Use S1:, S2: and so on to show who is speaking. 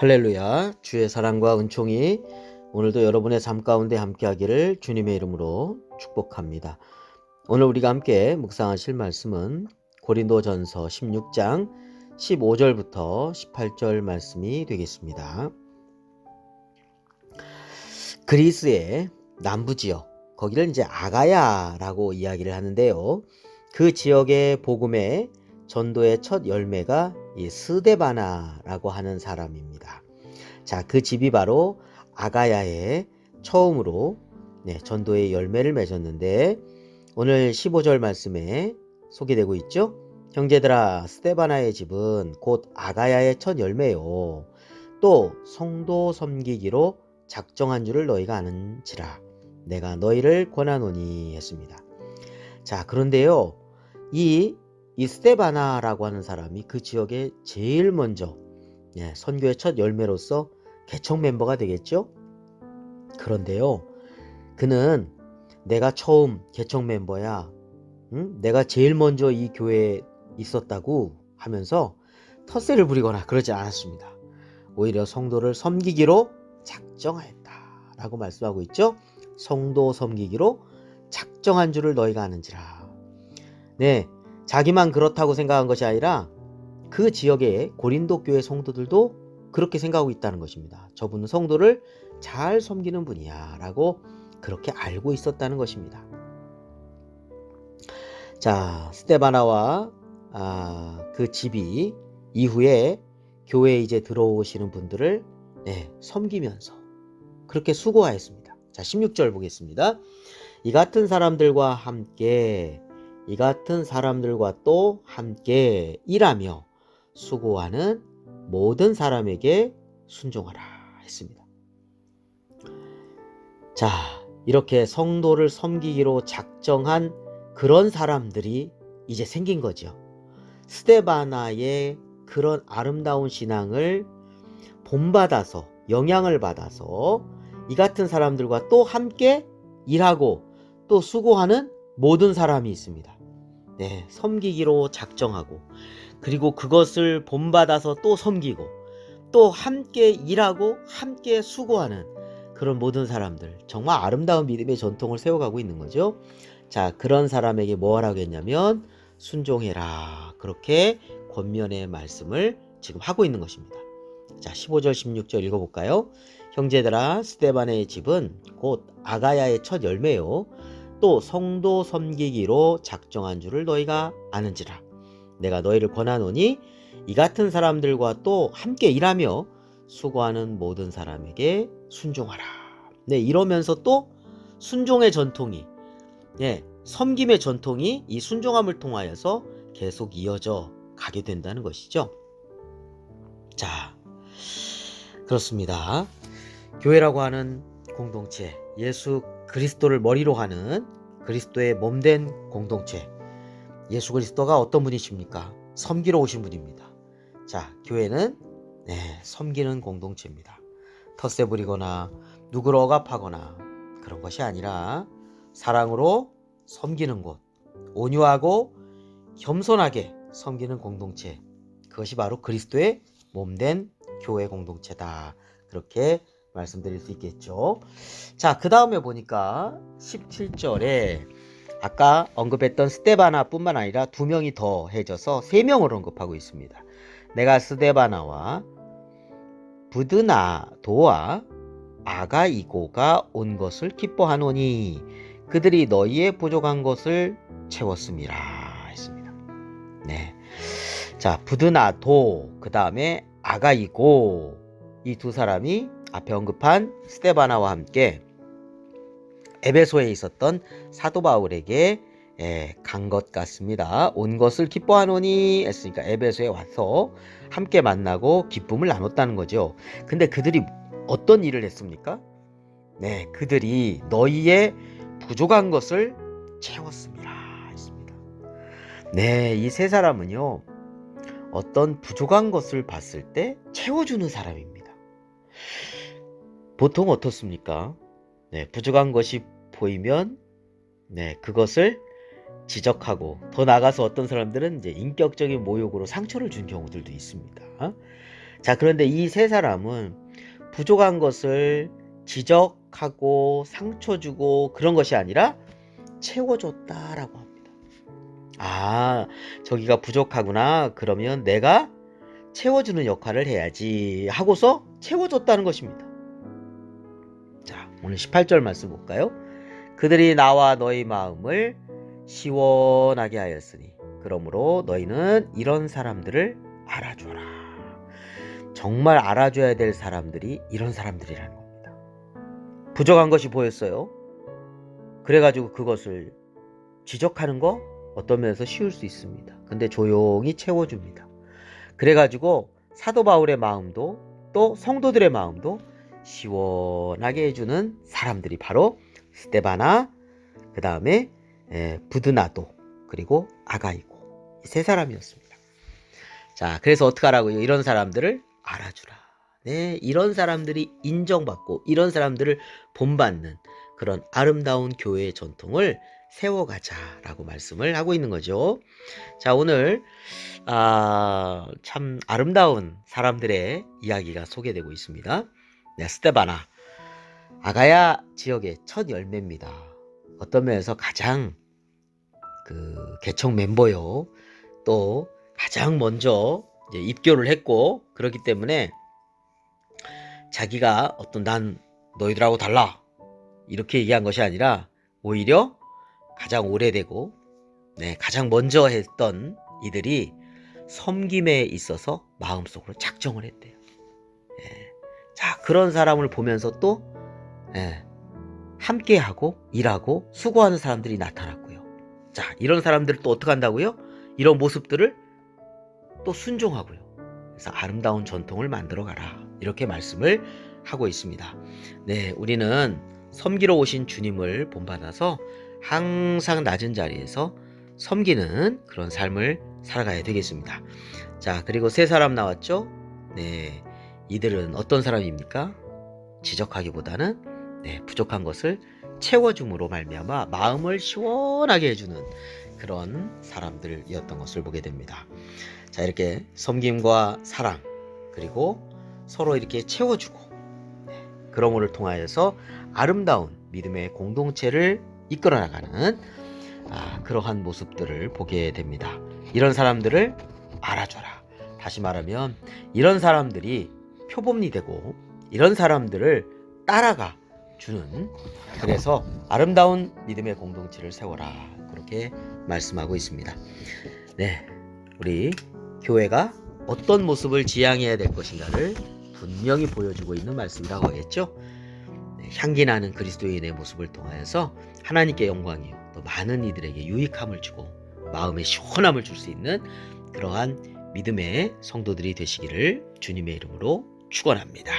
S1: 할렐루야. 주의 사랑과 은총이 오늘도 여러분의 삶 가운데 함께하기를 주님의 이름으로 축복합니다. 오늘 우리가 함께 묵상하실 말씀은 고린도전서 16장 15절부터 18절 말씀이 되겠습니다. 그리스의 남부지역, 거기를 이제 아가야라고 이야기를 하는데요. 그 지역의 복음의 전도의 첫 열매가 이 스데바나라고 하는 사람입니다. 자, 그 집이 바로 아가야에 처음으로 전도의 열매를 맺었는데 오늘 15절 말씀에 소개되고 있죠. 형제들아, 스데바나의 집은 곧 아가야의 첫 열매요. 또 성도 섬기기로 작정한 줄을 너희가 아는지라 내가 너희를 권하노니 했습니다. 자, 그런데요, 이 스데바나라고 하는 사람이 그 지역에 제일 먼저 선교의 첫 열매로서 개척 멤버가 되겠죠. 그런데요, 그는 내가 처음 개척 멤버야, 내가 제일 먼저 이 교회에 있었다고 하면서 텃세를 부리거나 그러지 않았습니다. 오히려 성도를 섬기기로 작정하였다라고 말씀하고 있죠. 성도 섬기기로 작정한 줄을 너희가 아는지라. 자기만 그렇다고 생각한 것이 아니라 그 지역의 고린도 교회 성도들도 그렇게 생각하고 있다는 것입니다. 저분은 성도를 잘 섬기는 분이야 라고 그렇게 알고 있었다는 것입니다. 자, 스데바나와 그 집이 이후에 교회에 이제 들어오시는 분들을 섬기면서 그렇게 수고하였습니다. 자, 16절 보겠습니다. 이 같은 사람들과 또 함께 일하며 수고하는 모든 사람에게 순종하라 했습니다. 자, 이렇게 성도를 섬기기로 작정한 그런 사람들이 이제 생긴 거죠. 스데바나의 그런 아름다운 신앙을 본받아서 영향을 받아서 이 같은 사람들과 또 함께 일하고 또 수고하는 모든 사람이 있습니다. 섬기기로 작정하고 그리고 그것을 본받아서 또 섬기고 또 함께 일하고 함께 수고하는 그런 모든 사람들, 정말 아름다운 믿음의 전통을 세워가고 있는 거죠. 자, 그런 사람에게 뭐 하라고 했냐면 순종해라, 그렇게 권면의 말씀을 지금 하고 있는 것입니다. 자, 15절 16절 읽어볼까요? 형제들아, 스데바나의 집은 곧 아가야의 첫 열매요 또 성도 섬기기로 작정한 줄을 너희가 아는지라 내가 너희를 권하노니 이 같은 사람들과 또 함께 일하며 수고하는 모든 사람에게 순종하라. 이러면서 또 순종의 전통이 섬김의 전통이 이 순종함을 통하여서 계속 이어져 가게 된다는 것이죠. 자, 그렇습니다. 교회라고 하는 공동체, 예수 그리스도를 머리로 하는 그리스도의 몸된 공동체, 예수 그리스도가 어떤 분이십니까? 섬기러 오신 분입니다. 자, 교회는 섬기는 공동체입니다. 텃세 부리거나 누구를 억압하거나 그런 것이 아니라 사랑으로 섬기는 곳, 온유하고 겸손하게 섬기는 공동체, 그것이 바로 그리스도의 몸된 교회 공동체다, 그렇게 말씀드릴 수 있겠죠. 자, 그 다음에 보니까 17절에 아까 언급했던 스데바나 뿐만 아니라 2명이 더해져서 3명을 언급하고 있습니다. 내가 스데바나와 부드나도와 아가이고가 온 것을 기뻐하노니 그들이 너희의 부족한 것을 채웠음이라 했습니다. 자, 부드나도, 그 다음에 아가이고, 이 두 사람이 앞에 언급한 스데바나와 함께 에베소에 있었던 사도 바울에게 간 것 같습니다. 온 것을 기뻐하노니 했으니까 에베소에 와서 함께 만나고 기쁨을 나눴다는 거죠. 근데 그들이 어떤 일을 했습니까? 그들이 너희의 부족한 것을 채웠습니다 했습니다. 이 세 사람은요, 어떤 부족한 것을 봤을 때 채워주는 사람입니다. 보통 어떻습니까? 부족한 것이 보이면 그것을 지적하고, 더 나아가서 어떤 사람들은 이제 인격적인 모욕으로 상처를 준 경우들도 있습니다. 자, 그런데 이 세 사람은 부족한 것을 지적하고 상처 주고 그런 것이 아니라 채워줬다라고 합니다. 아, 저기가 부족하구나. 그러면 내가 채워주는 역할을 해야지 하고서 채워줬다는 것입니다. 자, 오늘 18절 말씀 볼까요? 그들이 나와 너희 마음을 시원하게 하였으니 그러므로 너희는 이런 사람들을 알아줘라. 정말 알아줘야 될 사람들이 이런 사람들이라는 겁니다. 부족한 것이 보였어요. 그래가지고 그것을 지적하는 거 어떤 면에서 쉬울 수 있습니다. 근데 조용히 채워줍니다. 그래가지고 사도 바울의 마음도 또 성도들의 마음도 시원하게 해주는 사람들이 바로 스데바나, 그 다음에 부드나도, 그리고 아가이고, 이 세 사람이었습니다. 자, 그래서 어떻게 하라고요? 이런 사람들을 알아주라. 네, 이런 사람들이 인정받고 이런 사람들을 본받는 그런 아름다운 교회의 전통을 세워가자라고 말씀을 하고 있는 거죠. 자, 오늘 참 아름다운 사람들의 이야기가 소개되고 있습니다. 네, 스데바나, 아가야 지역의 첫 열매입니다. 어떤 면에서 가장 개척 멤버요. 또 가장 먼저 이제 입교를 했고, 그렇기 때문에 자기가 난 너희들하고 달라 이렇게 얘기한 것이 아니라 오히려 가장 오래되고 가장 먼저 했던 이들이 섬김에 있어서 마음속으로 작정을 했대요. 자, 그런 사람을 보면서 또 함께하고 일하고 수고하는 사람들이 나타났고요. 자, 이런 사람들을 또 어떻게 한다고요? 이런 모습들을 또 순종하고요. 그래서 아름다운 전통을 만들어 가라. 이렇게 말씀을 하고 있습니다. 네, 우리는 섬기러 오신 주님을 본받아서 항상 낮은 자리에서 섬기는 그런 삶을 살아가야 되겠습니다. 자, 그리고 세 사람 나왔죠? 네, 이들은 어떤 사람입니까? 지적하기보다는 부족한 것을 채워줌으로 말미암아 마음을 시원하게 해주는 그런 사람들이었던 것을 보게 됩니다. 자, 이렇게 섬김과 사랑, 그리고 서로 이렇게 채워주고 그런 통하여서 아름다운 믿음의 공동체를 이끌어 나가는 그러한 모습들을 보게 됩니다. 이런 사람들을 알아줘라. 다시 말하면 이런 사람들이 표범이 되고 이런 사람들을 따라가 주는, 그래서 아름다운 믿음의 공동체를 세워라. 그렇게 말씀하고 있습니다. 네, 우리 교회가 어떤 모습을 지향해야 될 것인가를 분명히 보여주고 있는 말씀이라고 했죠. 향기 나는 그리스도인의 모습을 통하여서 하나님께 영광이요 또 많은 이들에게 유익함을 주고 마음에 시원함을 줄 수 있는 그러한 믿음의 성도들이 되시기를 주님의 이름으로 축원합니다.